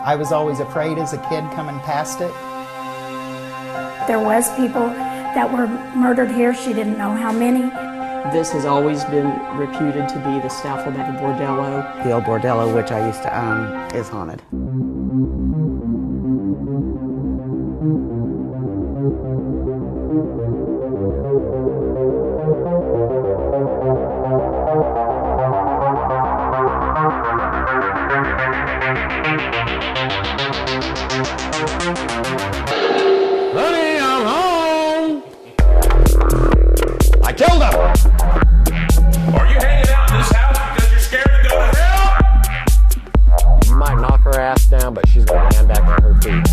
I was always afraid as a kid coming past it. There was people that were murdered here. She didn't know how many. This has always been reputed to be the Staffeldad bordello. The old bordello, which I used to own, is haunted. Honey, I'm home. I killed him. Are you hanging out in this house because you're scared to go to hell? You might knock her ass down, but she's gonna land back on her feet.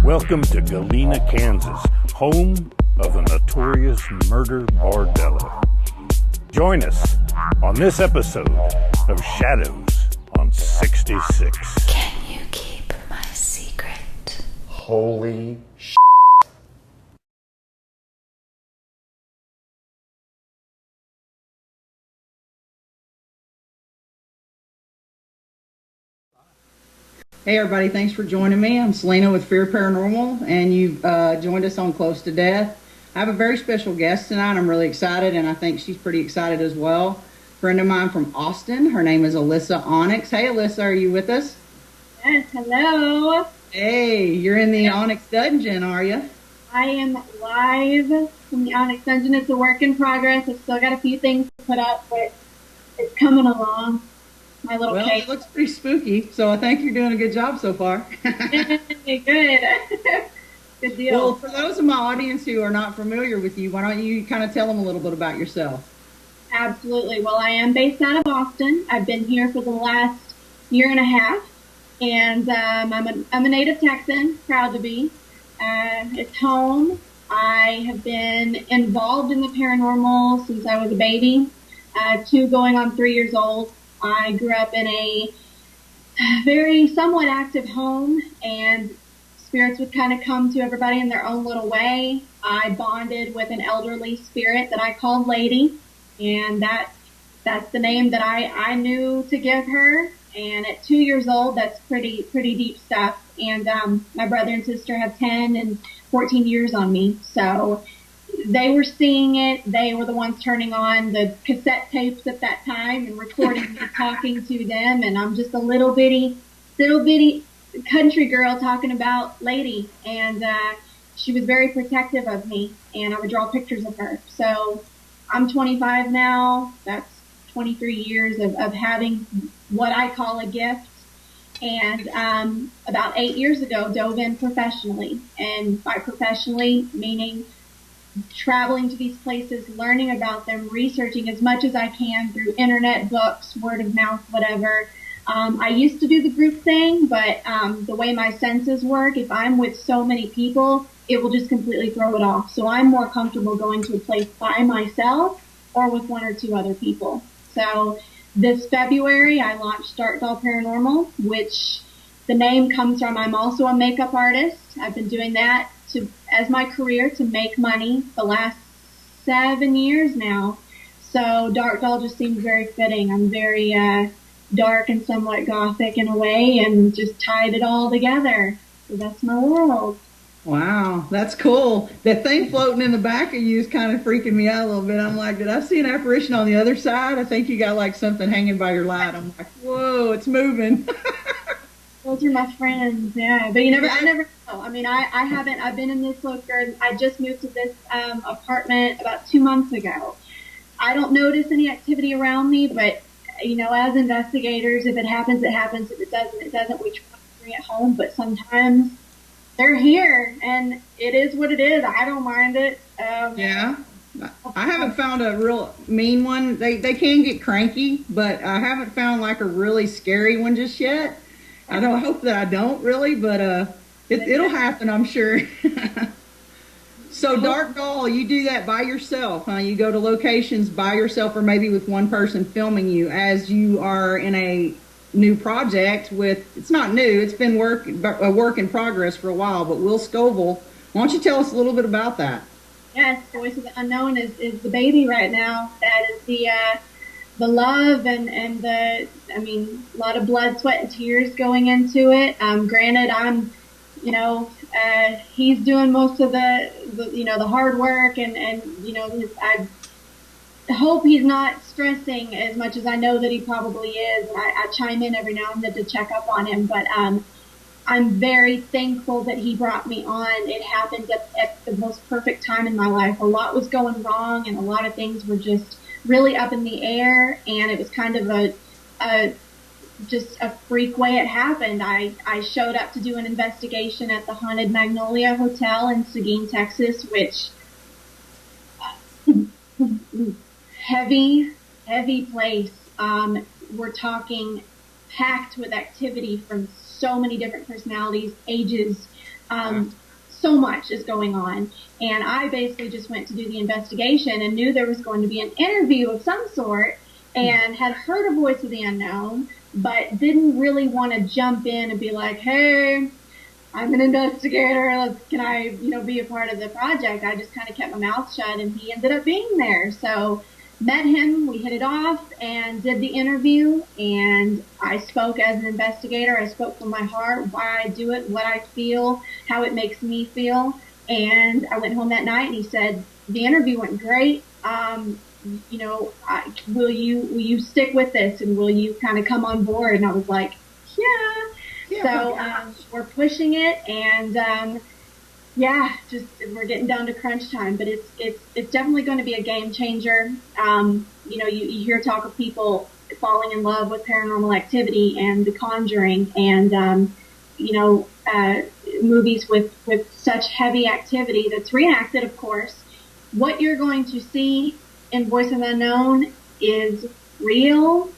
Welcome to Galena, Kansas, home of the notorious murder bordello. Join us on this episode of Shadows on 66. Can you keep my secret? Holy shit. Hey everybody, thanks for joining me. I'm Selena with Fear Paranormal, and you've joined us on Close to Death. I have a very special guest tonight. I'm really excited, and I think she's pretty excited as well. Friend of mine from Austin. Her name is Alyssa Oynx. Hey Alyssa, are you with us? Yes, hello. Hey, you're in the Onyx Dungeon, are you? I am live from the Onyx Dungeon. It's a work in progress. I've still got a few things to put up, but it's coming along. My little cake. It looks pretty spooky, so I think you're doing a good job so far. Good. Good deal. Well, for those of my audience who are not familiar with you, why don't you kind of tell them a little bit about yourself? Absolutely. Well, I am based out of Austin. I've been here for the last year and a half, and I'm a native Texan, proud to be. It's home. I have been involved in the paranormal since I was a baby, 2 going on 3 years old. I grew up in a very somewhat active home, and spirits would kind of come to everybody in their own little way. I bonded with an elderly spirit that I called Lady, and that's the name that I knew to give her. And at 2 years old, that's pretty deep stuff. And my brother and sister have 10 and 14 years on me, so they were seeing it. They were the ones turning on the cassette tapes at that time and recording me talking to them. And I'm just a little bitty country girl talking about Lady. And she was very protective of me, and I would draw pictures of her. So I'm 25 now. That's 23 years of having what I call a gift. And about 8 years ago, dove in professionally. And by professionally, meaning traveling to these places, learning about them, researching as much as I can through internet, books, word of mouth, whatever. I used to do the group thing, but the way my senses work, if I'm with so many people, it will just completely throw it off. So I'm more comfortable going to a place by myself or with 1 or 2 other people. So this February, I launched Dark Doll Paranormal, which the name comes from, I'm also a makeup artist. I've been doing that as my career to make money the last 7 years now. So Dark Doll just seems very fitting. I'm very dark and somewhat gothic in a way, and just tied it all together. So that's my world. Wow, that's cool. That thing floating in the back of you is kind of freaking me out a little bit. I'm like, did I see an apparition on the other side? I think you got like something hanging by your light. I'm like, whoa, it's moving. Those are my friends, yeah. But I never know. I mean, I've been in this location. I just moved to this apartment about 2 months ago. I don't notice any activity around me, but, as investigators, if it happens, it happens. If it doesn't, it doesn't. We try to bring it home, but sometimes they're here, and it is what it is. I don't mind it. Yeah. I haven't found a real mean one. They can get cranky, but I haven't found like a really scary one just yet. I hope that I don't really, but it'll happen, I'm sure. So Dark Doll, you do that by yourself, huh? You go to locations by yourself, or maybe with one person filming you as you are in a new project with, it's not new, it's been a work in progress for a while, but Will Scoville, why don't you tell us a little bit about that? Yes, Voice of the Unknown is the baby right now. That is the love and a lot of blood, sweat, and tears going into it. Granted, I'm, he's doing most of the hard work and I hope he's not stressing as much as I know that he probably is. And I chime in every now and then to check up on him, but, I'm very thankful that he brought me on. It happened at the most perfect time in my life. A lot was going wrong and a lot of things were just really up in the air, and it was kind of just a freak way it happened. I showed up to do an investigation at the haunted Magnolia Hotel in Seguin, Texas, which heavy place. We're talking packed with activity from so many different personalities, ages, so much is going on. And I basically just went to do the investigation and knew there was going to be an interview of some sort and had heard a Voice of the Unknown, but didn't really want to jump in and be like, hey, I'm an investigator. Can I, be a part of the project? I just kind of kept my mouth shut, and he ended up being there. So met him, we hit it off, and did the interview, and I spoke as an investigator. I spoke from my heart, why I do it, what I feel, how it makes me feel, and I went home that night, and he said, the interview went great. Will you stick with this, and will you kind of come on board? And I was like, yeah. So we're pushing it, and we're getting down to crunch time, but it's definitely going to be a game changer. You hear talk of people falling in love with paranormal activity and The Conjuring, and movies with such heavy activity that's reenacted, of course. What you're going to see in Voice of the Unknown is real.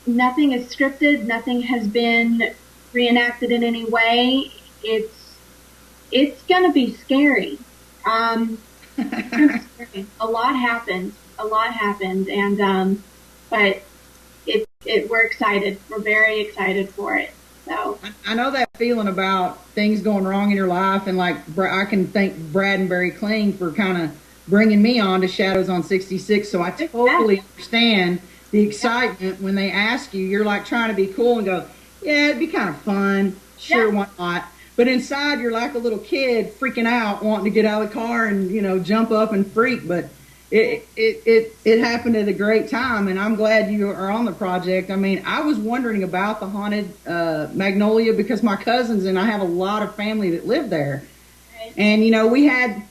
Nothing is scripted. Nothing has been reenacted in any way. It's gonna be scary. A lot happened, and but we're excited. We're very excited for it. So I know that feeling about things going wrong in your life, and like I can thank Brad and Barry Kling for kind of bringing me on to Shadows on 66. So I totally understand the excitement when they ask you. You're like trying to be cool and go, yeah, it'd be kind of fun. Sure, why not? But inside, you're like a little kid freaking out, wanting to get out of the car and, jump up and freak. But it happened at a great time, and I'm glad you are on the project. I mean, I was wondering about the haunted Magnolia because my cousins and I have a lot of family that live there. Right. And, we had,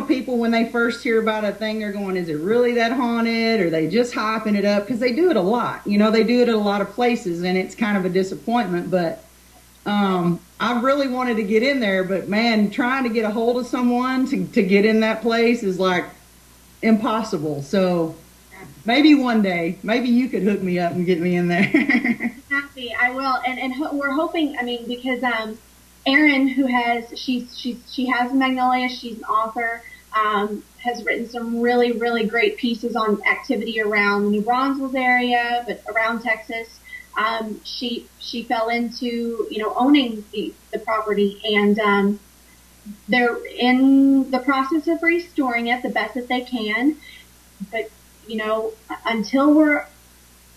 people when they first hear about a thing, they're going, is it really that haunted? Or they just hyping it up? Because they do it a lot. They do it at a lot of places, and it's kind of a disappointment. But I really wanted to get in there, but man, trying to get a hold of someone to get in that place is like impossible. So maybe one day, maybe you could hook me up and get me in there. Happy, I will. And we're hoping, because, Erin, who she has Magnolia, she's an author, has written some really, really great pieces on activity around the New Braunfels area, but around Texas. She fell into, owning the property, and, they're in the process of restoring it the best that they can. But, until we're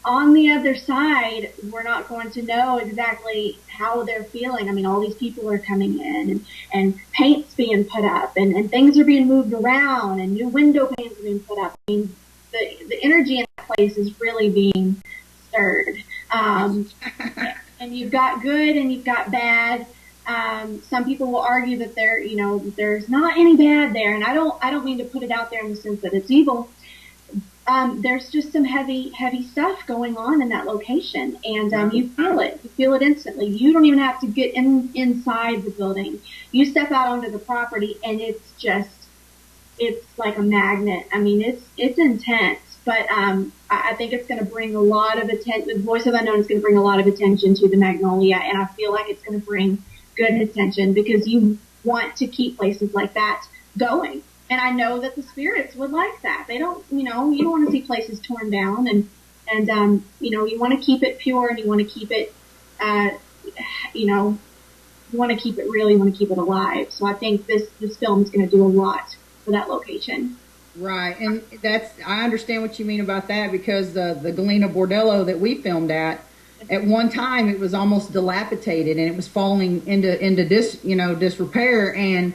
on the other side, we're not going to know exactly how they're feeling. All these people are coming in, and paint's being put up, and things are being moved around, and new window panes are being put up. The energy in that place is really being stirred. And you've got good and you've got bad. Some people will argue that there's not any bad there, and I don't mean to put it out there in the sense that it's evil. There's just some heavy stuff going on in that location, and you feel it instantly. You don't even have to get inside the building. You step out onto the property, and it's like a magnet. It's intense. But I think it's going to bring a lot of attention. The Voice of the Unknown is going to bring a lot of attention to the Magnolia, and I feel like it's going to bring good attention because you want to keep places like that going. And I know that the spirits would like that. They don't, you don't want to see places torn down, and you want to keep it pure, and you want to keep it, you want to keep it real, you want to keep it alive. So I think this film is going to do a lot for that location. Right, and I understand what you mean about that, because the Galena Bordello that we filmed at one time it was almost dilapidated and it was falling into disrepair, and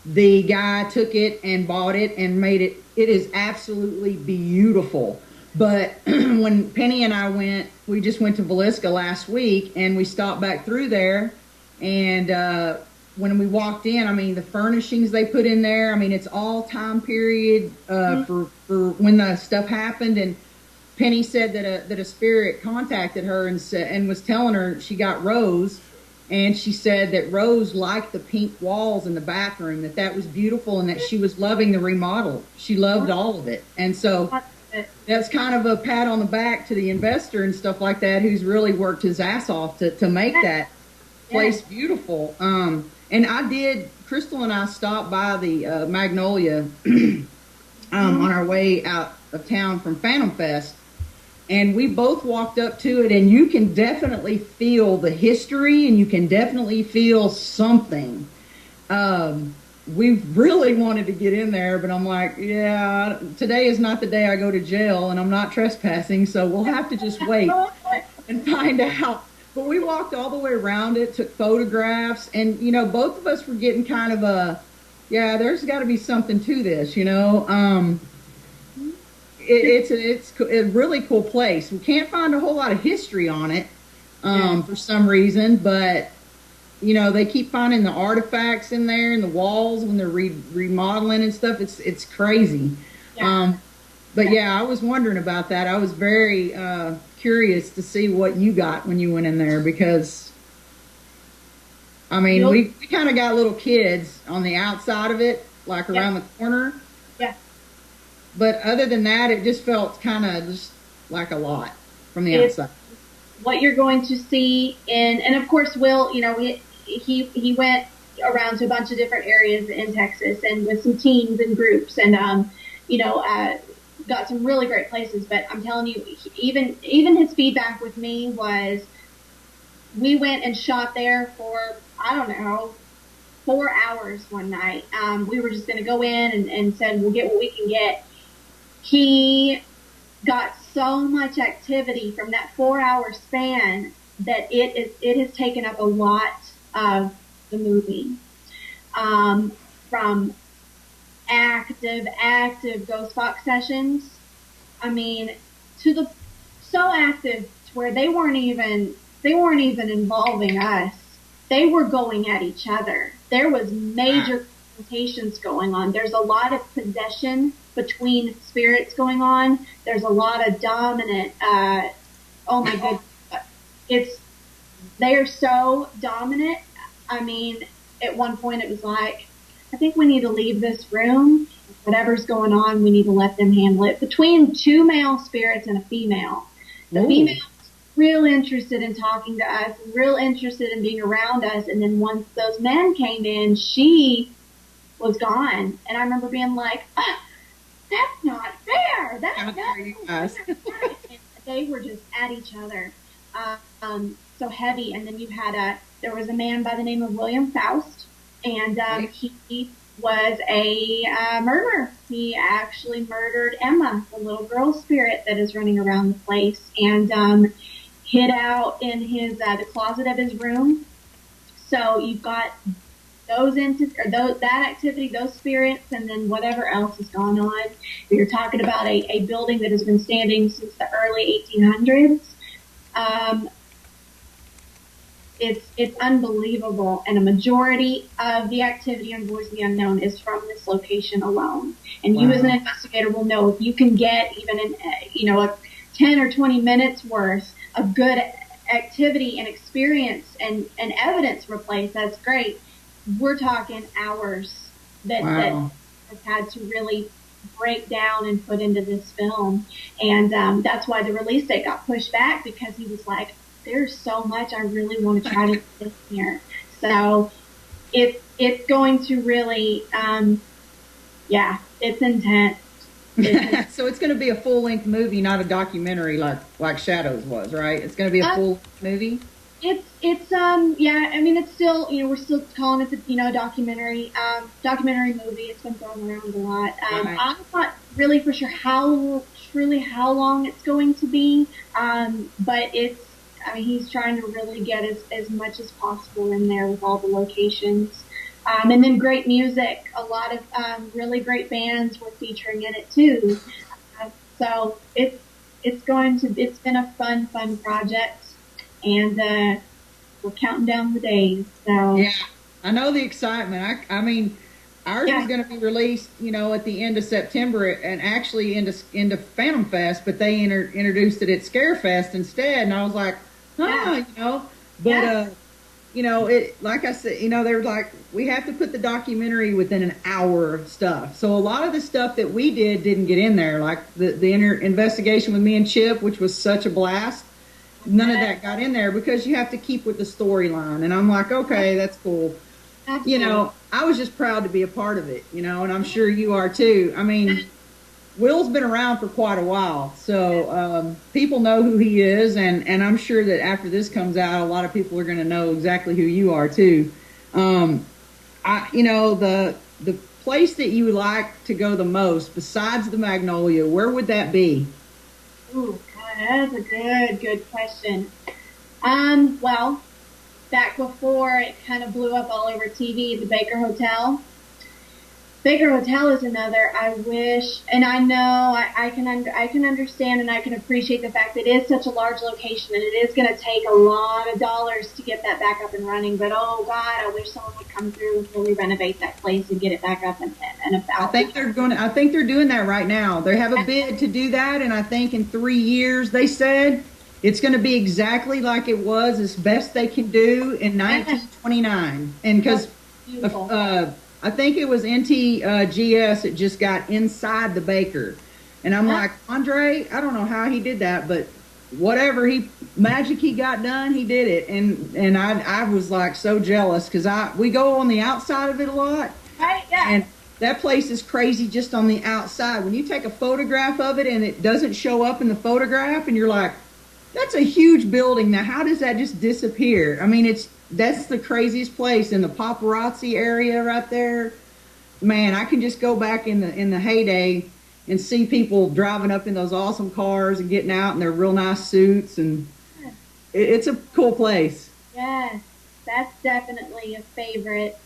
the guy took it and bought it and made it. It is absolutely beautiful. But when Penny and I we just went to Villisca last week, and we stopped back through there, and when we walked in, I mean, the furnishings they put in there, I mean, it's all time period for when the stuff happened. And Penny said that a spirit contacted her and was telling her she got Rose, and she said that Rose liked the pink walls in the bathroom, that was beautiful, and that she was loving the remodel. She loved all of it. And so that's kind of a pat on the back to the investor and stuff like that, who's really worked his ass off to make that place beautiful. And Crystal and I stopped by the Magnolia on our way out of town from Phantom Fest, and we both walked up to it, and you can definitely feel the history, and you can definitely feel something. We really wanted to get in there, but I'm like, yeah, today is not the day I go to jail, and I'm not trespassing, so we'll have to just wait and find out. But we walked all the way around it, took photographs, and, both of us were getting kind of there's got to be something to this, It's a really cool place. We can't find a whole lot of history on it for some reason, but, they keep finding the artifacts in there and the walls when they're remodeling and stuff. It's crazy. Yeah. But I was wondering about that. I was very curious to see what you got when you went in there, because I mean, we kind of got little kids on the outside of it, like around the corner. Yeah. But other than that, it just felt kind of just like a lot from the outside. What you're going to see and of course, Will, he went around to a bunch of different areas in Texas and with some teams and groups, and got some really great places. But I'm telling you, even his feedback with me was, we went and shot there for, I don't know, 4 hours one night. We were just going to go in and said, we'll get what we can get. He got so much activity from that 4-hour span that it has taken up a lot of the movie. From active ghost box sessions. I mean, so active to where they weren't even involving us. They were going at each other. There was major confrontations going on. There's a lot of possession between spirits going on. There's a lot of dominant, oh my goodness. They are so dominant. I mean, at one point it was like, I think we need to leave this room. Whatever's going on, we need to let them handle it. Between 2 male spirits and a female. The female was real interested in talking to us, real interested in being around us. And then once those men came in, she was gone. And I remember being like, that's not fair. That's not fair. They were just at each other. So heavy. And then there was a man by the name of William Faust. And he was a murderer. He actually murdered Emma, the little girl spirit that is running around the place, and hid out in his the closet of his room. So you've got that activity, those spirits, and then whatever else has gone on. You're talking about a building that has been standing since the early 1800s. It's unbelievable, and a majority of the activity on Voice of the Unknown is from this location alone. And you, as an investigator, will know if you can get even a 10 or 20 minutes worth of good activity and experience and evidence from a place. That's great. We're talking hours that has had to really break down and put into this film, and that's why the release date got pushed back, because he was like, there's so much I really want to try to get here. So it's going to really, it's intense. So it's going to be a full-length movie, not a documentary like Shadows was, right? It's going to be a full movie? Yeah, I mean, it's still, we're still calling it the, documentary movie. It's been thrown around a lot. Right. I'm not really for sure how long it's going to be. But he's trying to really get as much as possible in there with all the locations. And then great music. A lot of, really great bands were featuring in it too. So it's been a fun project. And we're counting down the days. So Yeah, I know the excitement. I mean, ours is going to be released, at the end of September, and actually into Phantom Fest, but they introduced it at Scarefest instead, and I was like, but it, like I said, they're like, we have to put the documentary within an hour of stuff. So a lot of the stuff that we didn't get in there, like the investigation with me and Chip, which was such a blast. None of that got in there because you have to keep with the storyline. And I'm like, okay, that's cool. Absolutely. I was just proud to be a part of it, and I'm sure you are too. I mean, Will's been around for quite a while, so people know who he is, and I'm sure that after this comes out, a lot of people are going to know exactly who you are too. The place that you like to go the most, besides the Magnolia, where would that be? Ooh, God, that's a good question. Well, back before it kind of blew up all over TV, the Baker Hotel. Baker Hotel is another. I wish, and I know I can understand and I can appreciate the fact that it is such a large location and it is going to take a lot of dollars to get that back up and running. But oh God, I wish someone would come through and fully renovate that place and get it back up and about. I think they're doing that right now. They have a bid to do that, and I think in 3 years they said it's going to be exactly like it was, as best they can do in 1929. And because I think it was NTGS that just got inside the Baker. And I'm like, Andre, I don't know how he did that, but whatever magic he got done, he did it. And I was like so jealous because we go on the outside of it a lot. Right, yeah. And that place is crazy just on the outside. When you take a photograph of it and it doesn't show up in the photograph and you're like, that's a huge building. Now, how does that just disappear? I mean, that's the craziest place in the paparazzi area right there. Man, I can just go back in the heyday and see people driving up in those awesome cars and getting out in their real nice suits, and it's a cool place. Yes, that's definitely a favorite.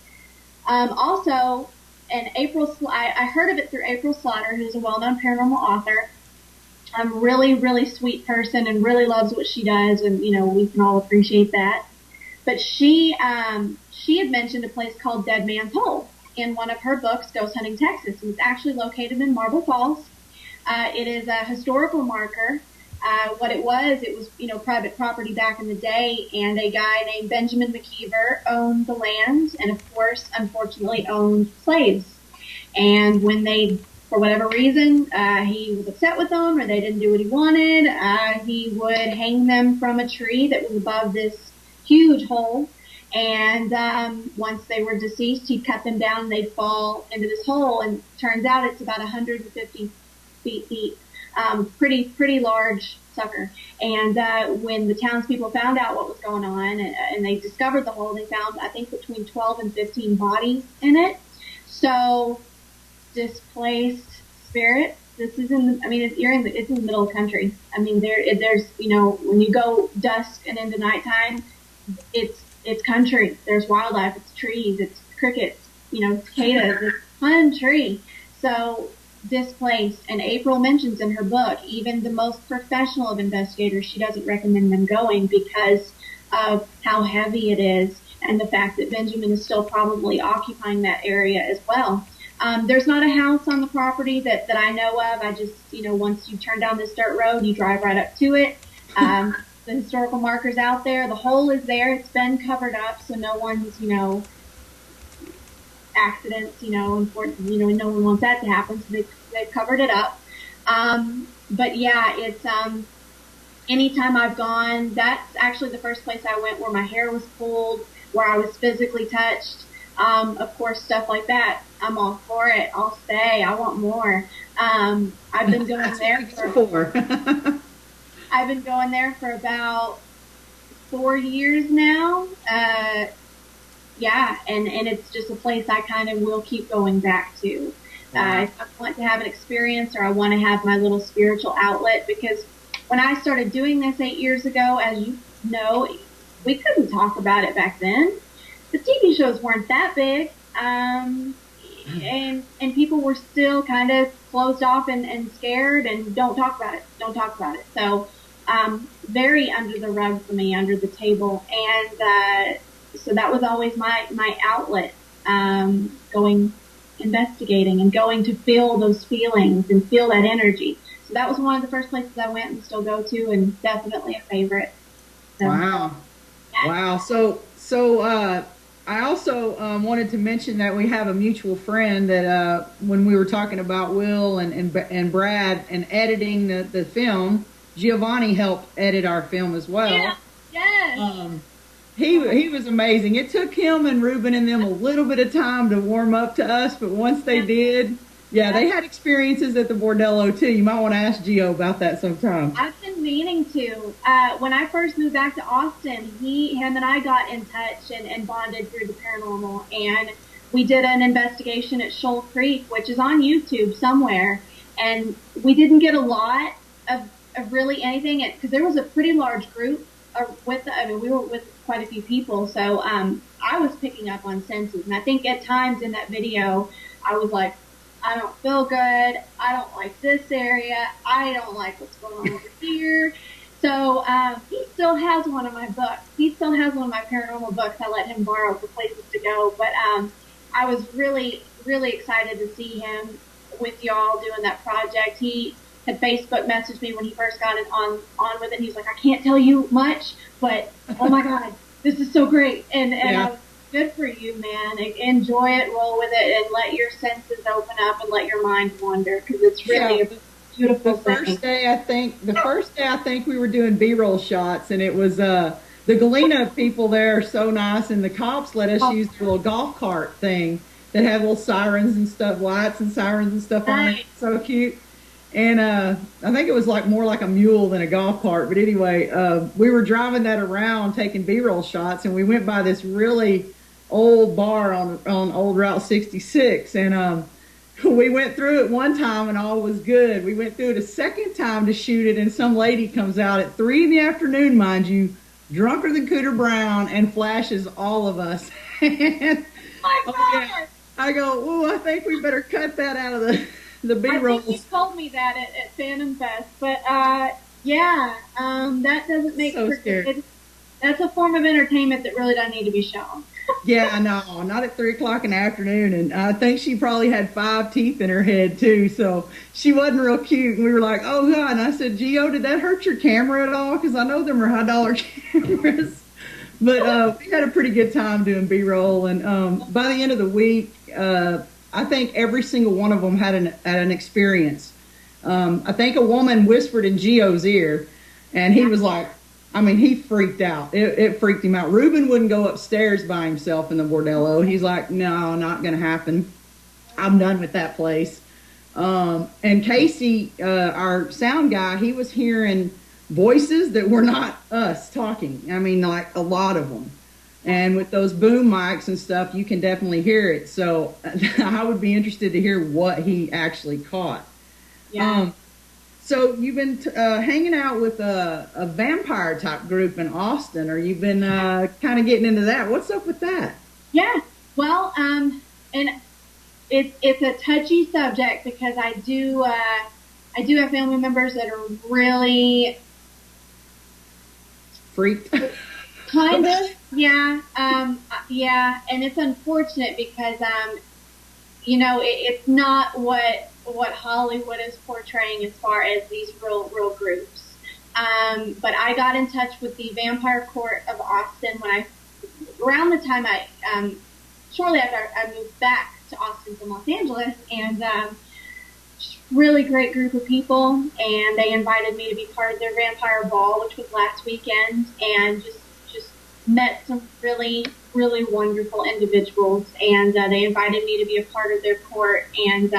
Also, I heard of it through April Slaughter, who's a well-known paranormal author. Really, really sweet person and really loves what she does, and we can all appreciate that. But she had mentioned a place called Dead Man's Hole in one of her books, Ghost Hunting Texas, and it's actually located in Marble Falls. It is a historical marker. What it was private property back in the day, and a guy named Benjamin McKeever owned the land, and of course, unfortunately, owned slaves. And when they, for whatever reason, he was upset with them, or they didn't do what he wanted, he would hang them from a tree that was above this huge hole. And once they were deceased, he'd cut them down and they'd fall into this hole. And turns out it's about 150 feet deep. Pretty large sucker. And when the townspeople found out what was going on and they discovered the hole, they found, I think, between 12 and 15 bodies in it. So displaced spirits. This is it's in the middle of the country. I mean, there's when you go dusk and into nighttime, it's country. There's wildlife. It's trees. It's crickets. Cicadas. It's country. So displaced. And April mentions in her book, even the most professional of investigators, she doesn't recommend them going because of how heavy it is and the fact that Benjamin is still probably occupying that area as well. There's not a house on the property that I know of. I just, once you turn down this dirt road, you drive right up to it. The historical marker's out there. The hole is there. It's been covered up, so no one's, accidents, important, no one wants that to happen, so they've covered it up. But yeah, it's, anytime I've gone, that's actually the first place I went where my hair was pulled, where I was physically touched. Of course, stuff like that. I'm all for it. I'll stay. I want more. I've been going there I've been going there for about 4 years now. Yeah, and it's just a place I kind of will keep going back to. If I want to have an experience or I want to have my little spiritual outlet, because when I started doing this 8 years ago, as you know, we couldn't talk about it back then. The TV shows weren't that big, and people were still kind of closed off and scared and don't talk about it. So, very under the rug for me, under the table, and so that was always my outlet, going investigating and going to feel those feelings and feel that energy. So that was one of the first places I went and still go to, and definitely a favorite. So, Wow. yeah. Wow. So I also wanted to mention that we have a mutual friend that when we were talking about Will and Brad and editing the film, Giovanni helped edit our film as well. Yeah. Yes. He was amazing. It took him and Ruben and them a little bit of time to warm up to us, but once they did, yeah, they had experiences at the Bordello too. You might want to ask Gio about that sometime. I've been meaning to. When I first moved back to Austin, him and I got in touch and bonded through the paranormal, and we did an investigation at Shoal Creek, which is on YouTube somewhere, and we didn't get a lot of really anything, because there was a pretty large group we were with quite a few people, so I was picking up on senses, and I think at times in that video, I was like, I don't feel good, I don't like this area, I don't like what's going on over here. So he still has one of my books. He still has one of my paranormal books I let him borrow for places to go. But I was really, really excited to see him with y'all doing that project. He had Facebook messaged me when he first got it on with it. He's like, I can't tell you much, but oh my God, this is so great. And I was, good for you, man. Enjoy it, roll with it, and let your senses open up and let your mind wander, because it's really a beautiful thing. The first day I think we were doing B-roll shots, and it was the Galena people there are so nice, and the cops let us use the little golf cart thing that had little sirens and stuff, lights and sirens and stuff on it. So cute. And I think it was more like a mule than a golf cart. But anyway, we were driving that around taking B-roll shots, and we went by this really old bar on old Route 66, and we went through it one time and all was good. We went through it a second time to shoot it, and some lady comes out at 3 p.m, mind you, drunker than Cooter Brown, and flashes all of us. And, my God! I go, oh, I think we better cut that out of the B-roll. I think you told me that at Phantom Fest, but that doesn't make so scary. That's a form of entertainment that really doesn't need to be shown. Yeah, no, not at 3 o'clock in the afternoon. And I think she probably had 5 teeth in her head too, so she wasn't real cute. And we were like, oh God. And I said, Gio, did that hurt your camera at all? Because I know them are $high cameras. But we had a pretty good time doing B-roll. And by the end of the week, I think every single one of them had an experience. I think a woman whispered in Gio's ear, and he was like, he freaked out. It freaked him out. Ruben wouldn't go upstairs by himself in the Bordello. He's like, no, not going to happen. I'm done with that place. And Casey, our sound guy, he was hearing voices that were not us talking. Like a lot of them. And with those boom mics and stuff, you can definitely hear it. So I would be interested to hear what he actually caught. Yeah. So you've been hanging out with a vampire type group in Austin, or you've been kind of getting into that. What's up with that? Yeah. Well, and it's a touchy subject, because I do have family members that are really freaked. Kind of. Yeah. Yeah. And it's unfortunate because it's not what Hollywood is portraying as far as these real groups. But I got in touch with the Vampire Court of Austin around the time shortly after I moved back to Austin from Los Angeles, and really great group of people, and they invited me to be part of their vampire ball, which was last weekend, and just met some really, really wonderful individuals, and they invited me to be a part of their court, and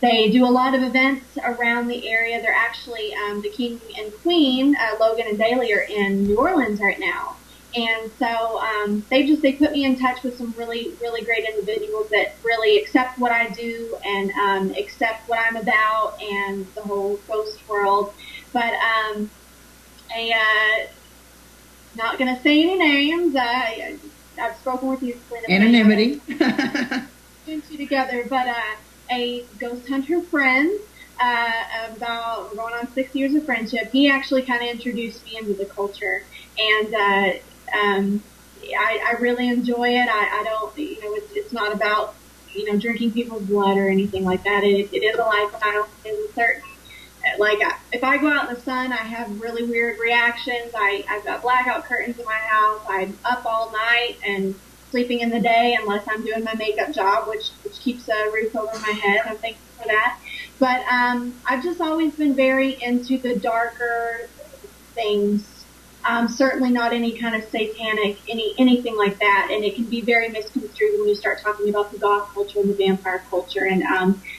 they do a lot of events around the area. They're actually, the King and Queen, Logan and Daly, are in New Orleans right now. And so they put me in touch with some really, really great individuals that really accept what I do and accept what I'm about and the whole ghost world. But not going to say any names. I've spoken with you, Selena. Anonymity. Two together, but a ghost hunter friend, about going on 6 years of friendship. He actually kind of introduced me into the culture, and I really enjoy it. I don't, it's not about drinking people's blood or anything like that. It is a lifestyle. It's a certain, like, if I go out in the sun, I have really weird reactions. I've got blackout curtains in my house. I'm up all night and sleeping in the day unless I'm doing my makeup job, which keeps a roof over my head. I'm thankful for that. But I've just always been very into the darker things. Certainly not any kind of satanic, anything like that. And it can be very misconstrued when you start talking about the goth culture and the vampire culture, and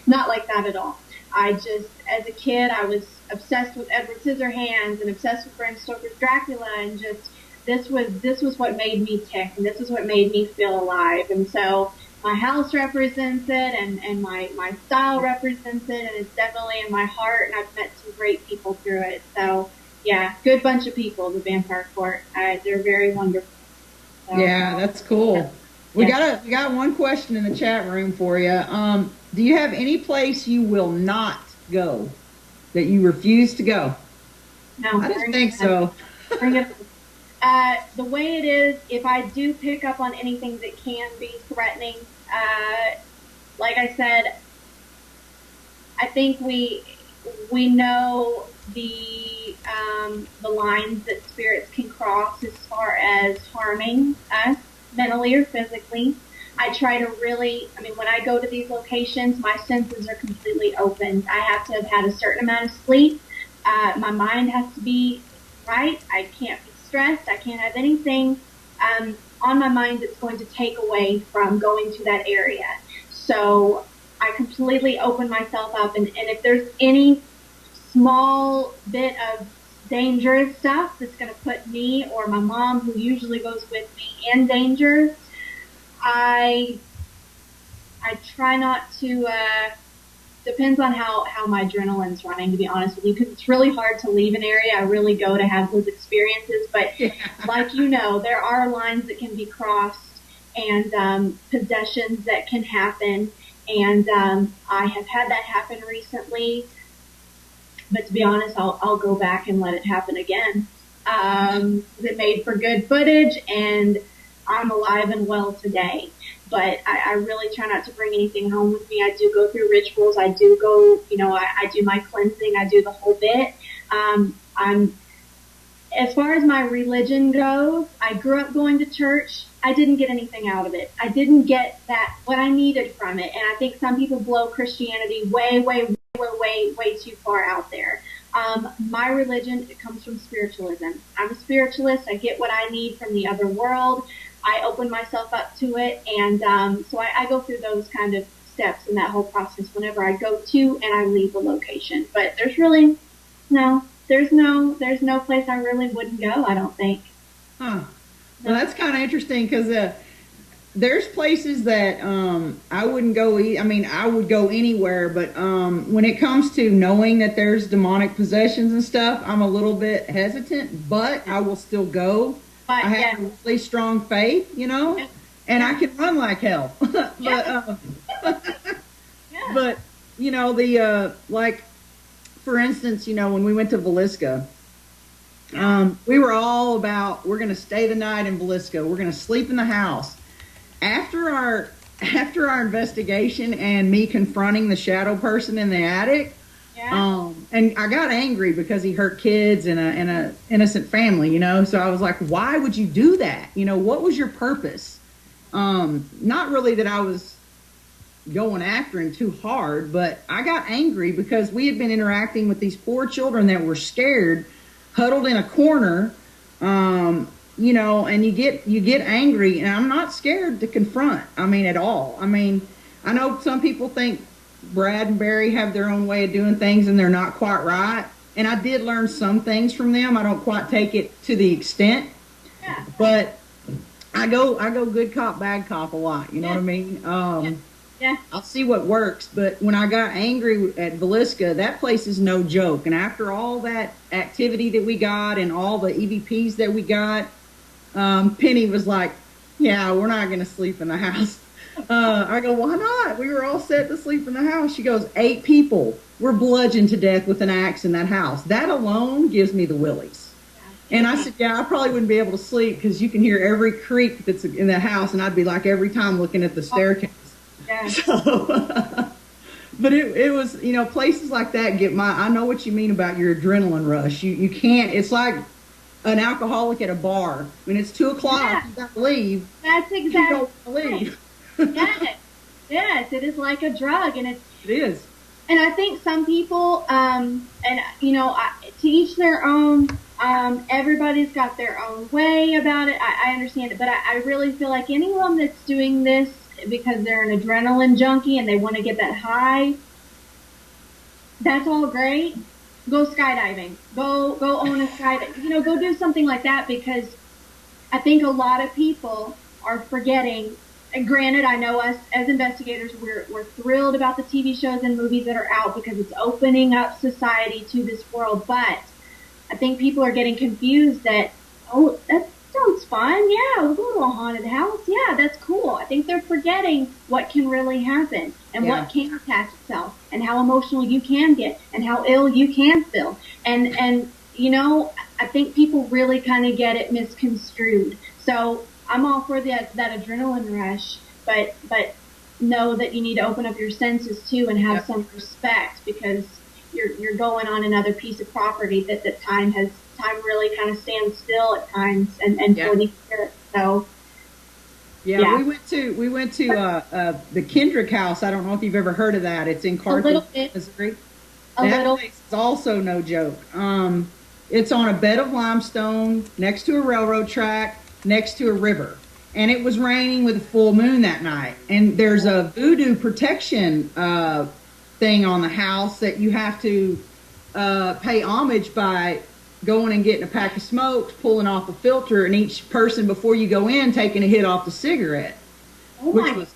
not like that at all. I just, as a kid, I was obsessed with Edward Scissorhands and obsessed with Bram Stoker's Dracula, and just this was what made me tick, and this is what made me feel alive. And so my house represents it, and my style represents it, and it's definitely in my heart, and I've met some great people through it. So yeah, good bunch of people, the Vampire Court. They're very wonderful. So, yeah, that's cool. We got one question in the chat room for you. Do you have any place you will not go, that you refuse to go? No, I didn't think so. Bring it. The way it is, if I do pick up on anything that can be threatening, like I said, I think we know the lines that spirits can cross as far as harming us mentally or physically. I try to when I go to these locations, my senses are completely open. I have to have had a certain amount of sleep. My mind has to be right. I can't be stressed. I can't have anything on my mind that's going to take away from going to that area. So I completely open myself up, and if there's any small bit of dangerous stuff that's going to put me or my mom, who usually goes with me, in danger, I try not to, depends on how my adrenaline's running, to be honest with you, because it's really hard to leave an area. I really go to have those experiences, but like there are lines that can be crossed, and possessions that can happen, and I have had that happen recently, but to be honest, I'll go back and let it happen again. It made for good footage, and I'm alive and well today. But I really try not to bring anything home with me. I do go through rituals. I do go, I do my cleansing. I do the whole bit. As far as my religion goes, I grew up going to church. I didn't get anything out of it. I didn't get what I needed from it. And I think some people blow Christianity way too far out there. My religion, it comes from spiritualism. I'm a spiritualist. I get what I need from the other world. I open myself up to it, and so I go through those kind of steps in that whole process whenever I go to and I leave a location. But there's really there's no place I really wouldn't go, I don't think. Huh. Well, that's kind of interesting, because there's places that I wouldn't go. I would go anywhere, but when it comes to knowing that there's demonic possessions and stuff, I'm a little bit hesitant, but I will still go. But, I have a really strong faith, and I can run like hell. But but like, for instance, when we went to Villisca, we were all about, we're going to stay the night in Villisca. We're going to sleep in the house. After our investigation and me confronting the shadow person in the attic, and I got angry because he hurt kids and a innocent family, so I was like, why would you do that? What was your purpose? Not really that I was going after him too hard, but I got angry because we had been interacting with these poor children that were scared, huddled in a corner, and you get angry, and I'm not scared to confront, at all. I know some people think Brad and Barry have their own way of doing things, and they're not quite right. And I did learn some things from them. I don't quite take it to the extent, but I go good cop, bad cop a lot. You know what I mean? Yeah. I'll see what works. But when I got angry at Villisca, that place is no joke. And after all that activity that we got and all the EVPs that we got, Penny was like, yeah, we're not going to sleep in the house. I go, why not? We were all set to sleep in the house. She goes, 8 people were bludgeoned to death with an axe in that house. That alone gives me the willies. And I said, yeah, I probably wouldn't be able to sleep because you can hear every creak that's in the house, and I'd be like every time looking at the staircase. Yeah. So, but it was, you know, places like that get I know what you mean about your adrenaline rush. You can't, it's like an alcoholic at a bar. When it's 2 o'clock, you got to leave. That's exactly. You don't leave. Yes, it is like a drug, and it is. And I think some people, and you know, to each their own. Everybody's got their own way about it. I understand it, but I really feel like anyone that's doing this because they're an adrenaline junkie and they want to get that high, that's all great. Go skydiving. Go own a skydiving. You know, go do something like that, because I think a lot of people are forgetting. And granted, I know us as investigators, we're thrilled about the TV shows and movies that are out because it's opening up society to this world, but I think people are getting confused that, oh, that sounds fun. Yeah, we'll go to a haunted house. Yeah, that's cool. I think they're forgetting what can really happen and what can attach itself and how emotional you can get and how ill you can feel. And you know, I think people really kind of get it misconstrued. So I'm all for that adrenaline rush, but know that you need to open up your senses too and have some respect, because you're going on another piece of property that time really kind of stands still at times and for the spirit. So we went to the Kendrick House. I don't know if you've ever heard of that. It's in Carthage, Missouri. That place is also no joke. It's on a bed of limestone next to a railroad track, next to a river. And it was raining with a full moon that night. And there's a voodoo protection thing on the house that you have to pay homage by going and getting a pack of smokes, pulling off a filter, and each person before you go in taking a hit off the cigarette, which was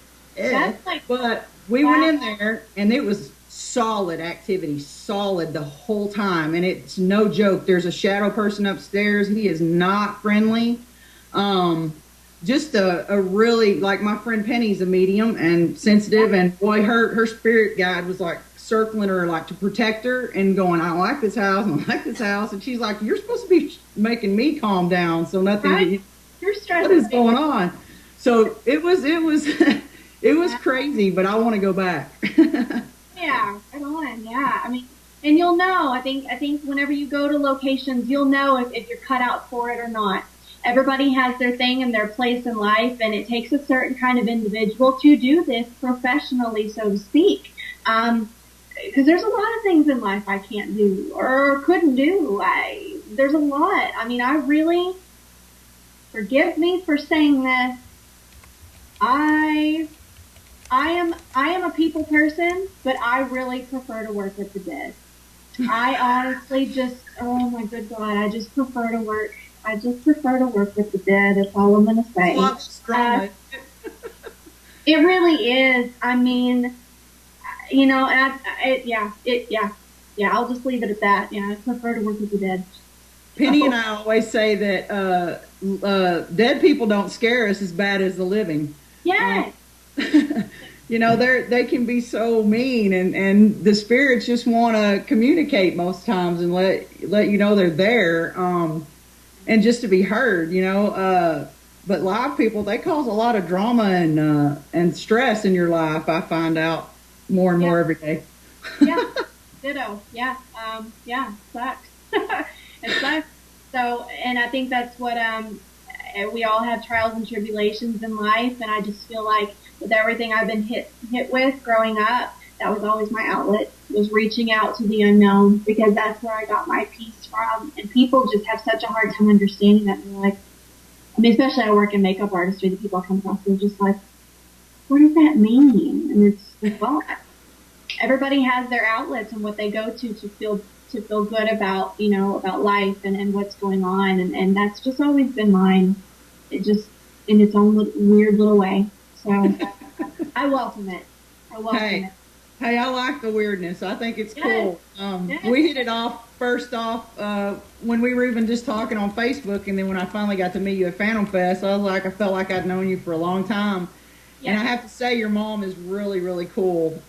but we went in there and it was solid activity, solid the whole time, and it's no joke. There's a shadow person upstairs. He is not friendly. Just a really, like, my friend Penny's a medium and sensitive, and boy, her spirit guide was like circling her, like to protect her and going, I don't like this house, I don't like this house. And she's like, you're supposed to be making me calm down, so nothing, you're stressed. What is going on? So it was it was crazy, but I want to go back. Yeah, right on. Yeah, I mean, and you'll know. I think whenever you go to locations, you'll know if you're cut out for it or not. Everybody has their thing and their place in life, and it takes a certain kind of individual to do this professionally, so to speak. Because there's a lot of things in life I can't do or couldn't do. There's a lot. I mean, I really, forgive me for saying this, I am a people person, but I really prefer to work with the dead. I honestly just, oh my good God, I just prefer to work with the dead. That's all I'm going to say. It really is. I mean, you know, I'll just leave it at that. Yeah, I prefer to work with the dead. Penny and I always say that dead people don't scare us as bad as the living. Yes. You know, they can be so mean, and the spirits just want to communicate most times and let you know they're there. And just to be heard, you know, but live people, they cause a lot of drama and stress in your life. I find out more and more every day. Yeah, ditto. Yeah, sucks. It sucks. So, and I think that's what we all have trials and tribulations in life, and I just feel like with everything I've been hit with growing up, that was always my outlet, was reaching out to the unknown, because that's where I got my peace from. And people just have such a hard time understanding that. And they're like, I mean, especially I work in makeup artistry, the people I come across, they're just like, what does that mean? And it's like, well, everybody has their outlets and what they go to feel good about, about life and what's going on. And that's just always been mine. It just in its own weird little way. So I welcome it. Hey, I like the weirdness. I think it's cool. We hit it off first off when we were even just talking on Facebook, and then when I finally got to meet you at Phantom Fest, I felt like I'd known you for a long time. Yeah. And I have to say, your mom is really, really cool.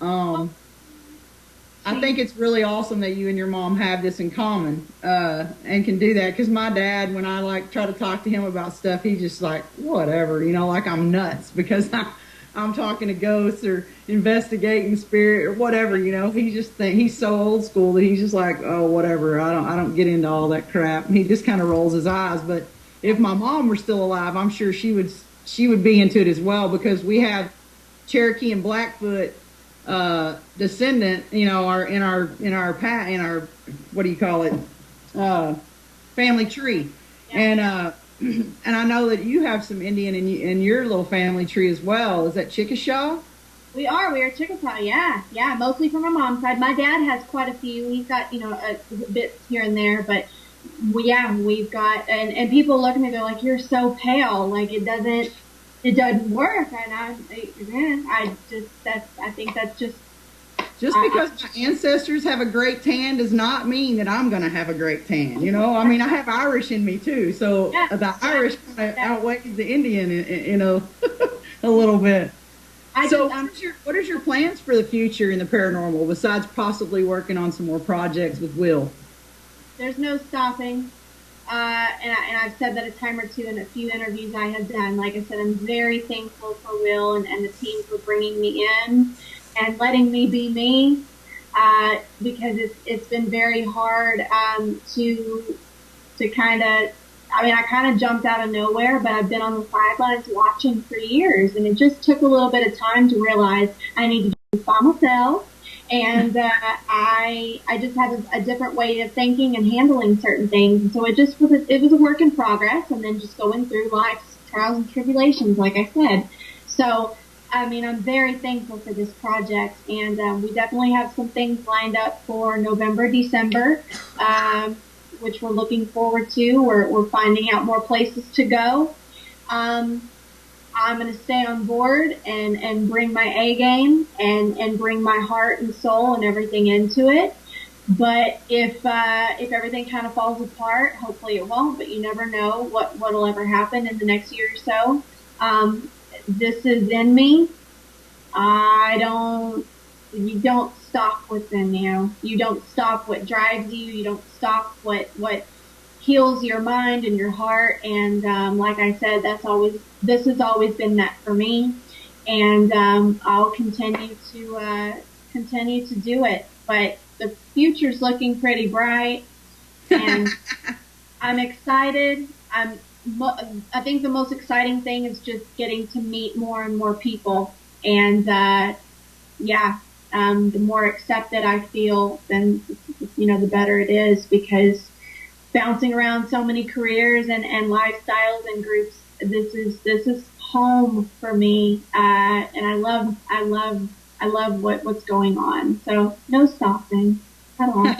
I think it's really awesome that you and your mom have this in common and can do that. Because my dad, when I try to talk to him about stuff, he's just like, whatever, like I'm nuts because I'm talking to ghosts or investigating spirit or whatever, he just he's so old school that he's just like, oh, whatever. I don't get into all that crap. And he just kind of rolls his eyes. But if my mom were still alive, I'm sure she would be into it as well, because we have Cherokee and Blackfoot descendant, are in our what do you call it, family tree. Yeah. And I know that you have some Indian in your little family tree as well. Is that Chickasaw? We are Chickasaw, yeah, mostly from my mom's side. My dad has quite a few. He's got, bits here and there, but we've got, and people look at me, they're like, you're so pale, like it doesn't work. And I think that's just because my ancestors have a great tan does not mean that I'm going to have a great tan. I mean, I have Irish in me too. So the Irish kind of outweighs the Indian, a little bit. What is your plans for the future in the paranormal besides possibly working on some more projects with Will? There's no stopping. And I've said that a time or two in a few interviews I have done. Like I said, I'm very thankful for Will and the team for bringing me in and letting me be me, because it's been very hard to kind of, I kind of jumped out of nowhere, but I've been on the sidelines watching for years, and it just took a little bit of time to realize I need to do this by myself. And I just had a different way of thinking and handling certain things. And so it was a work in progress, and then just going through life's trials and tribulations, like I said. So, I'm very thankful for this project, and we definitely have some things lined up for November, December, which we're looking forward to. We're finding out more places to go. I'm going to stay on board and bring my A game and bring my heart and soul and everything into it. But if everything kind of falls apart, hopefully it won't, but you never know what'll ever happen in the next year or so. This is in me. You don't stop within you. You don't stop what drives you. You don't stop what heals your mind and your heart. And, like I said, this has always been that for me. And, I'll continue to do it. But the future's looking pretty bright, and I'm excited. I think the most exciting thing is just getting to meet more and more people. And, the more accepted I feel, then, the better it is, because bouncing around so many careers and lifestyles and groups, this is home for me. And I love what's going on. So no stopping at all.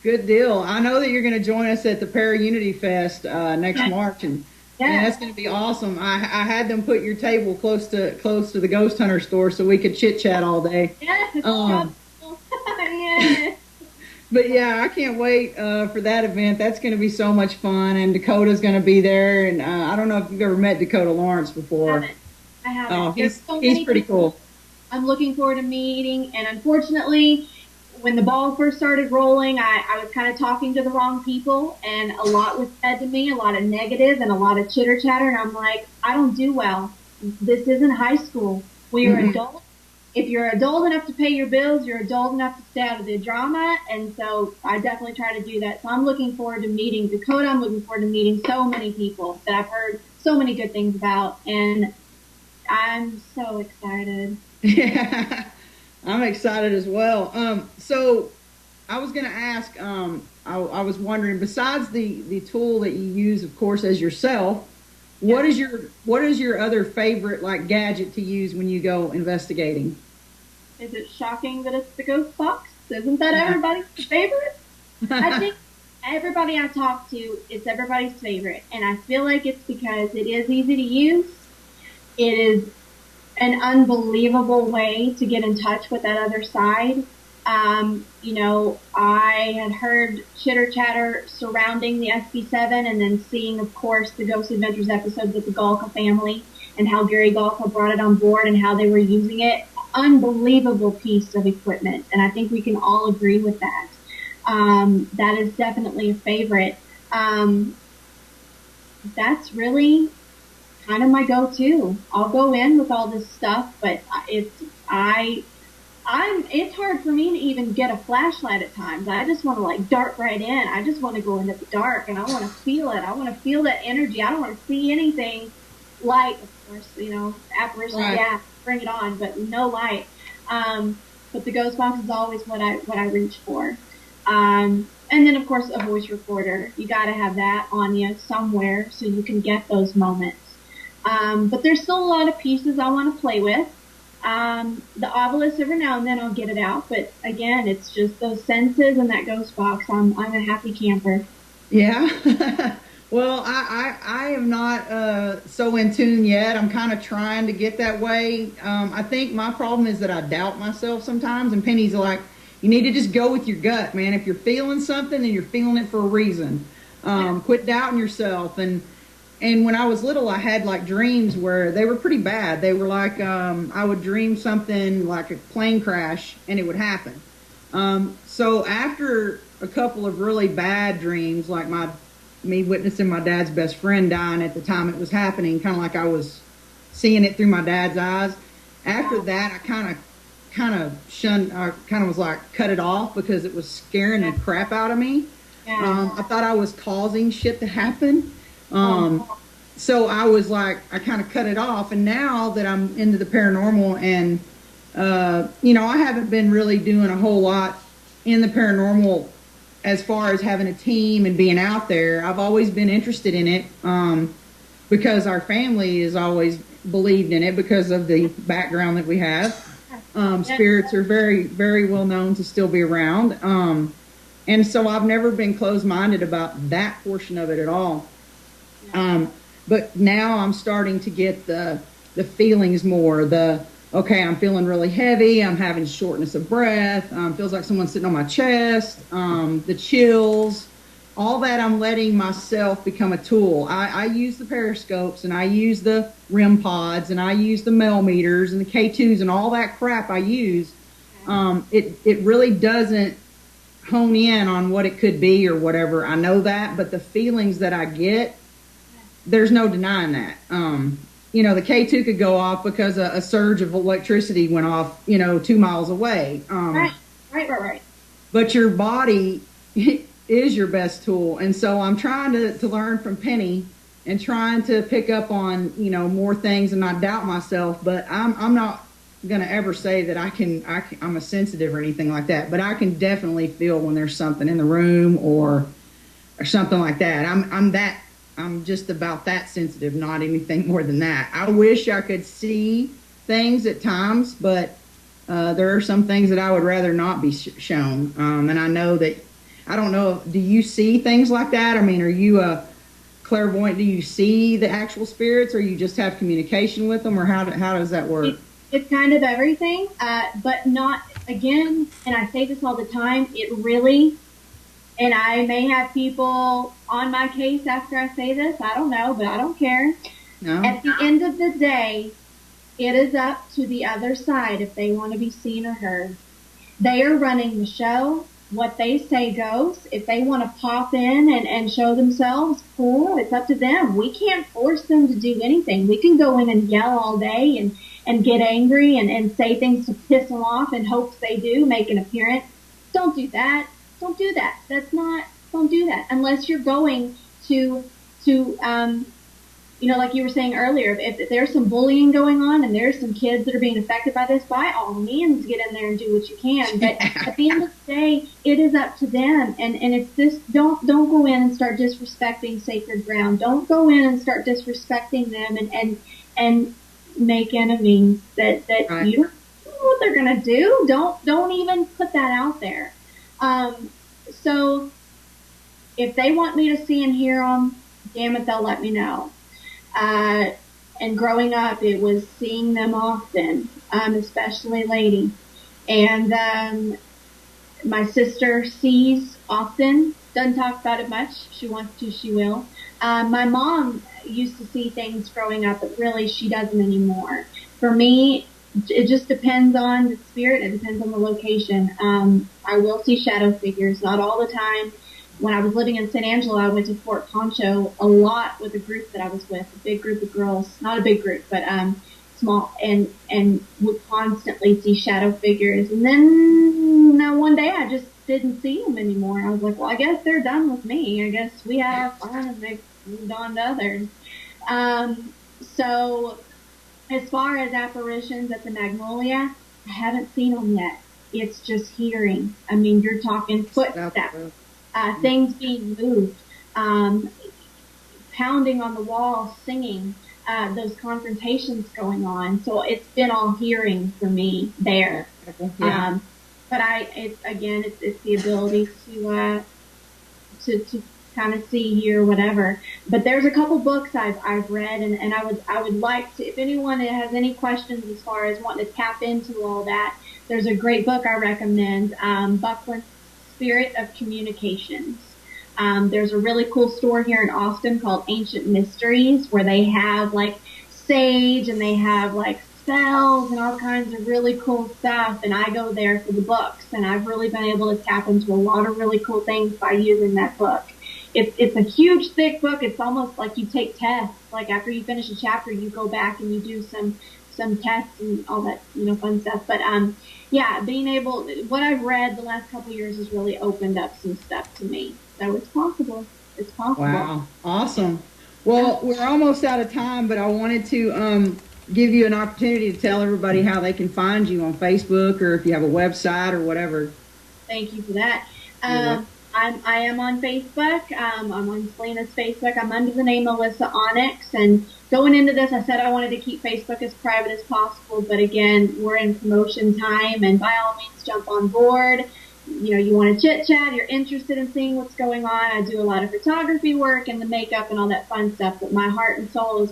Good deal. I know that you're going to join us at the Para-Unity Fest next March, and that's going to be awesome. I had them put your table close to the Ghost Hunter store so we could chit chat all day. Yes. Yeah. But I can't wait for that event. That's going to be so much fun, and Dakota's going to be there. And I don't know if you've ever met Dakota Lawrence before. I haven't. Oh, he's pretty cool. I'm looking forward to meeting, and unfortunately, when the ball first started rolling, I was kind of talking to the wrong people, and a lot was said to me, a lot of negative and a lot of chitter chatter, and I'm like, I don't do well. This isn't high school. We are adults. If you're adult enough to pay your bills, you're adult enough to stay out of the drama, and so I definitely try to do that. So I'm looking forward to meeting Dakota. I'm looking forward to meeting so many people that I've heard so many good things about, and I'm so excited. Yeah. I'm excited as well. So I was going to ask, I was wondering, besides the tool that you use, of course, as yourself, what is your other favorite gadget to use when you go investigating? Is it shocking that it's the ghost box? Isn't that everybody's favorite? I think everybody I talk to, it's everybody's favorite. And I feel like it's because it is easy to use. It is an unbelievable way to get in touch with that other side. You know, I had heard chitter chatter surrounding the SB7 and then seeing, of course, the Ghost Adventures episode with the Galka family and how Gary Galka brought it on board and how they were using it. Unbelievable piece of equipment. And I think we can all agree with that. That is definitely a favorite. That's really kind of my go-to. I'll go in with all this stuff, but it's hard for me to even get a flashlight at times. I just want to like dart right in. I just want to go into the dark and I want to feel it. I want to feel that energy. I don't want to see anything light, of course, you know, apparition, right. Yeah, bring it on, but no light. But the ghost box is always what I reach for. And then of course a voice recorder. You got to have that on you somewhere so you can get those moments. But there's still a lot of pieces I want to play with. The obelisk, every now and then I'll get it out, but again, it's just those senses and that ghost box. I'm a happy camper. Yeah. Well, I am not so in tune yet. I'm kind of trying to get that way. I think my problem is that I doubt myself sometimes, and Penny's like, you need to just go with your gut, man. If you're feeling something, then you're feeling it for a reason. Quit doubting yourself. And when I was little, I had like dreams where they were pretty bad. They were like, I would dream something like a plane crash and it would happen. So after a couple of really bad dreams, like me witnessing my dad's best friend dying at the time it was happening, kind of like I was seeing it through my dad's eyes. After that, I kind of shunned, kind of was like cut it off because it was scaring the crap out of me. I thought I was causing shit to happen. So I was like, I kind of cut it off. And now that I'm into the paranormal and, you know, I haven't been really doing a whole lot in the paranormal as far as having a team and being out there. I've always been interested in it, because our family has always believed in it because of the background that we have. Spirits are very, very well known to still be around. And so I've never been closed-minded about that portion of it at all. But now I'm starting to get the feelings more. Okay, I'm feeling really heavy. I'm having shortness of breath. Feels like someone's sitting on my chest. The chills. All that I'm letting myself become a tool. I use the periscopes and I use the REM pods and I use the Mel meters and the K2s and all that crap I use. It really doesn't hone in on what it could be or whatever. I know that, but the feelings that I get, there's no denying that. You know, the K2 could go off because a surge of electricity went off, 2 miles away. Right. But your body is your best tool. And so I'm trying to learn from Penny and trying to pick up on, more things and not doubt myself. But I'm not going to ever say that I'm a sensitive or anything like that. But I can definitely feel when there's something in the room or something like that. I'm just about that sensitive, not anything more than that. I wish I could see things at times, but there are some things that I would rather not be shown. And I know that, I don't know, do you see things like that? I mean, are you a clairvoyant? Do you see the actual spirits, or you just have communication with them, or how does that work? It's kind of everything, but not, again, and I say this all the time, it really... And I may have people on my case after I say this. I don't know, but I don't care. No. At the end of the day, it is up to the other side if they want to be seen or heard. They are running the show. What they say goes. If they want to pop in and show themselves, cool, it's up to them. We can't force them to do anything. We can go in and yell all day and get angry and say things to piss them off in hopes they do make an appearance. Don't do that. Don't do that. Don't do that unless you're going to like you were saying earlier, if there's some bullying going on and there's some kids that are being affected by this, by all means get in there and do what you can. But at the end of the day, it is up to them. And it's this, don't go in and start disrespecting sacred ground. Don't go in and start disrespecting them and make enemies that right. You don't what they're gonna do. Don't even put that out there. So if they want me to see and hear them, damn it, they'll let me know. And growing up, it was seeing them often, especially Lady. And my sister sees often, doesn't talk about it much. She wants to, she will. My mom used to see things growing up, but really she doesn't anymore. For me, it just depends on the spirit. It depends on the location. I will see shadow figures, not all the time. When I was living in San Angelo, I went to Fort Concho a lot with a group that I was with, a big group of girls, not a big group, but small, and would constantly see shadow figures. And then one day I just didn't see them anymore. I was like, well, I guess they're done with me. I guess we have fun and they've moved on to others. So as far as apparitions at the Magnolia, I haven't seen them yet. It's just hearing. I mean, you're talking footsteps, things being moved, pounding on the wall, singing, those confrontations going on. So it's been all hearing for me there. Yeah. But it's the ability to kind of see, hear, whatever. But there's a couple books I've read, and I would like to, if anyone has any questions as far as wanting to tap into all that, there's a great book I recommend, Buckland's Spirit of Communications. There's a really cool store here in Austin called Ancient Mysteries, where they have like sage and they have like spells and all kinds of really cool stuff. And I go there for the books, and I've really been able to tap into a lot of really cool things by using that book. It's a huge, thick book. It's almost like you take tests. Like after you finish a chapter, you go back and you do some tests and all that, fun stuff. But, being able, what I've read the last couple of years has really opened up some stuff to me. So it's possible. It's possible. Wow. Awesome. Well, we're almost out of time, but I wanted to, give you an opportunity to tell everybody how they can find you on Facebook, or if you have a website or whatever. Thank you for that. I am on Facebook. I'm on Selena's Facebook. I'm under the name Alyssa Onyx. And going into this, I said I wanted to keep Facebook as private as possible. But again, we're in promotion time, and by all means, jump on board. You want to chit chat. You're interested in seeing what's going on. I do a lot of photography work and the makeup and all that fun stuff. But my heart and soul is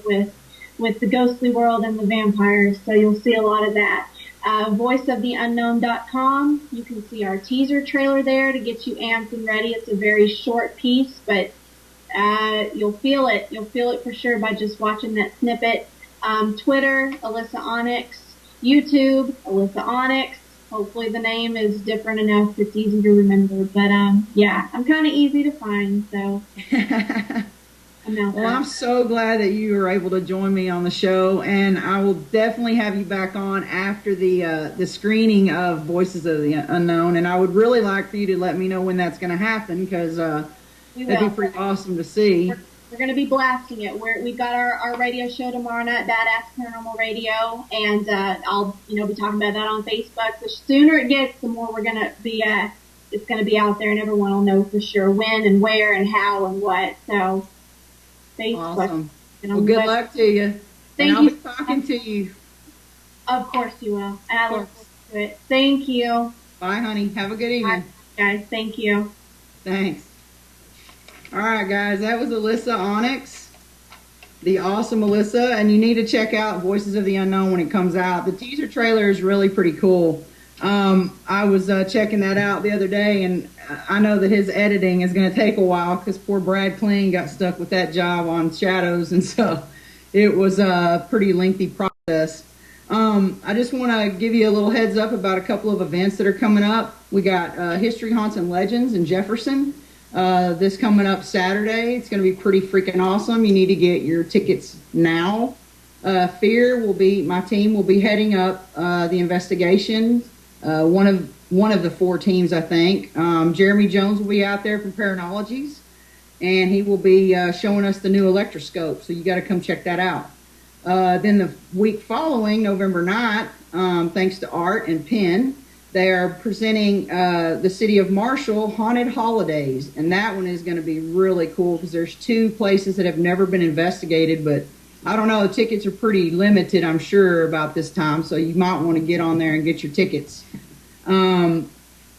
with the ghostly world and the vampires. So you'll see a lot of that. voiceoftheunknown.com. You can see our teaser trailer there to get you amped and ready. It's a very short piece, but you'll feel it. You'll feel it for sure by just watching that snippet. Twitter, Alyssa Onyx. YouTube, Alyssa Onyx. Hopefully the name is different enough it's easy to remember. But I'm kind of easy to find, so Well, I'm so glad that you were able to join me on the show, and I will definitely have you back on after the screening of Voices of the Unknown, and I would really like for you to let me know when that's going to happen, because that'd be pretty awesome to see. We're going to be blasting it. We've got our radio show tomorrow night, Badass Paranormal Radio, and I'll be talking about that on Facebook. The sooner it gets, the more we're going to be it's going to be out there, and everyone will know for sure when and where and how and what. So Facebook. Awesome. Well, good luck to you. Thank you. I'll be talking to you. Of course you will. And I look forward to it. Thank you. Bye, honey. Have a good evening. Bye, guys. Thank you. Thanks. All right, guys. That was Alyssa Onyx, the awesome Alyssa. And you need to check out Voices of the Unknown when it comes out. The teaser trailer is really pretty cool. I was checking that out the other day, and I know that his editing is going to take a while because poor Brad Kling got stuck with that job on Shadows, and so it was a pretty lengthy process. I just want to give you a little heads up about a couple of events that are coming up. We got History, Haunts, and Legends in Jefferson. This coming up Saturday. It's going to be pretty freaking awesome. You need to get your tickets now. My team will be heading up the investigation. One of the 4 teams, I think. Jeremy Jones will be out there from Paranologies, and he will be showing us the new electroscope, so you got to come check that out. Then the week following, November 9th, thanks to Art and Penn, they are presenting the City of Marshall Haunted Holidays, and that one is going to be really cool because there's 2 places that have never been investigated, but I don't know, the tickets are pretty limited, I'm sure, about this time, so you might want to get on there and get your tickets.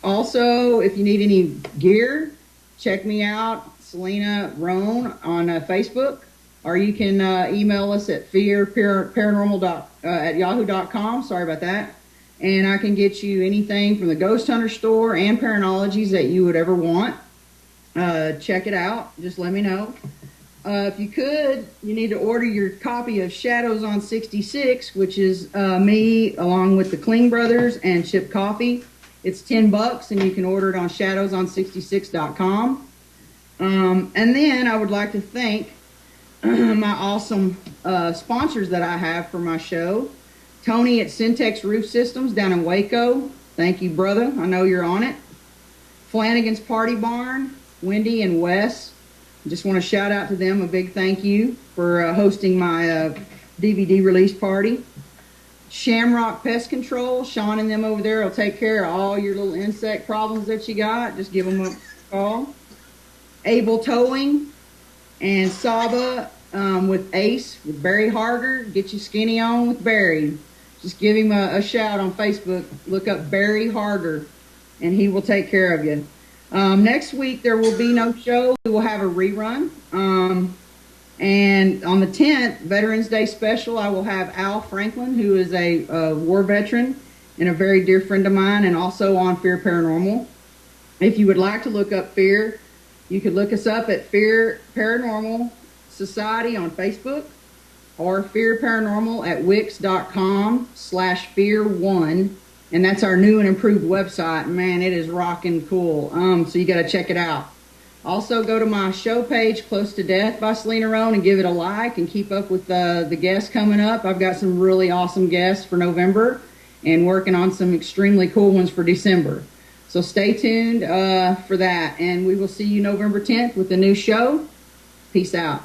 Also, if you need any gear, check me out, Selena Roane, on Facebook, or you can email us at fearparanormal@yahoo.com. Sorry about that. And I can get you anything from the Ghost Hunter store and Paranologies that you would ever want. Check it out. Just let me know. If you could, you need to order your copy of Shadows on 66, which is me along with the Kling Brothers and Chip Coffee. It's $10, and you can order it on shadowson66.com. And then I would like to thank my awesome sponsors that I have for my show. Tony at Syntex Roof Systems down in Waco. Thank you, brother. I know you're on it. Flanagan's Party Barn, Wendy and Wes. Just want to shout out to them a big thank you for hosting my DVD release party. Shamrock Pest Control, Sean and them over there will take care of all your little insect problems that you got. Just give them a call. Able Towing and Saba with Ace, with Barry Harder. Get you skinny on with Barry. Just give him a shout on Facebook. Look up Barry Harder, and he will take care of you. Next week, there will be no show. We will have a rerun. And on the 10th, Veterans Day special, I will have Al Franklin, who is a war veteran and a very dear friend of mine, and also on Fear Paranormal. If you would like to look up Fear, you could look us up at Fear Paranormal Society on Facebook, or Fear Paranormal at wix.com/fear1. And that's our new and improved website. Man, it is rocking cool. So you got to check it out. Also, go to my show page, Close to Death by Selena Roane, and give it a like and keep up with the guests coming up. I've got some really awesome guests for November and working on some extremely cool ones for December. So stay tuned for that. And we will see you November 10th with a new show. Peace out.